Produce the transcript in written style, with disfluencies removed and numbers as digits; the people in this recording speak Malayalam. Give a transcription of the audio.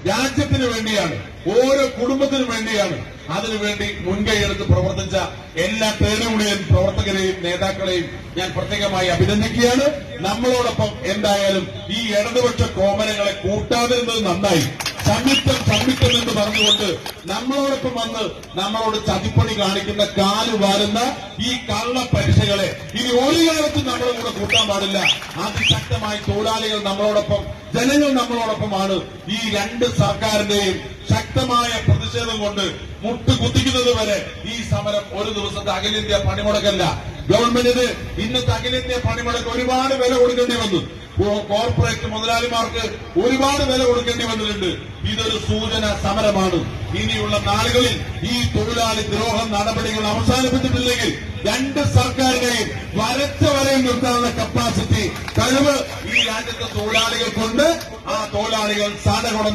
രാജ്യത്തിന് വേണ്ടിയാണ്, ഓരോ കുടുംബത്തിനും വേണ്ടിയാണ്. അതിനുവേണ്ടി മുൻകൈയെടുത്ത് പ്രവർത്തിച്ച എല്ലാ ട്രേഡ് യൂണിയൻ പ്രവർത്തകരെയും നേതാക്കളെയും ഞാൻ പ്രത്യേകമായി അഭിനന്ദിക്കുകയാണ്. നമ്മളോടൊപ്പം എന്തായാലും ഈ ഇടതുപക്ഷ കോമരങ്ങളെ കൂട്ടാതിരുന്നത് നന്നായി. സംയുക്തം സംയുക്തം എന്ന് പറഞ്ഞുകൊണ്ട് നമ്മളോടൊപ്പം വന്ന് നമ്മളോട് ചതിപ്പണി കാണിക്കുന്ന കാലുവാരുന്ന ഈ കള്ള പരീക്ഷകളെ ഇനി ഒരു കാലത്തും നമ്മുടെ കൂടെ കൂട്ടാൻ പാടില്ല. അതിശക്തമായി തൊഴിലാളികൾ നമ്മളോടൊപ്പം, ജനങ്ങൾ നമ്മളോടൊപ്പമാണ്. ഈ രണ്ട് സർക്കാരിന്റെയും ശക്തമായ പ്രതിഷേധം കൊണ്ട് മുട്ടുകുത്തിക്കുന്നത് വരെ ഈ സമരം ഒരു ദിവസത്തെ അഖിലേന്ത്യാ പണിമുടക്കല്ല. ഗവൺമെന്റിന് ഇന്നത്തെ അഖിലേന്ത്യാ പണിമുടക്ക് ഒരുപാട് വില കൊടുക്കേണ്ടി വന്നു. കോർപ്പറേറ്റ് മുതലാളിമാർക്ക് ഒരുപാട് വില കൊടുക്കേണ്ടി വന്നിട്ടുണ്ട്. ഇതൊരു സൂചന സമരമാണ്. ഇനിയുള്ള നാളുകളിൽ ഈ തൊഴിലാളി ദ്രോഹ നടപടികൾ അവസാനിപ്പിച്ചിട്ടില്ലെങ്കിൽ രണ്ട് സർക്കാരിനെയും വരച്ച വരയിൽ നിർത്താനുള്ള കപ്പാസിറ്റി, കഴിവ് ഈ രാജ്യത്തെ തൊഴിലാളികൾക്കുണ്ട്. ആ തൊഴിലാളികൾ സാധകുടം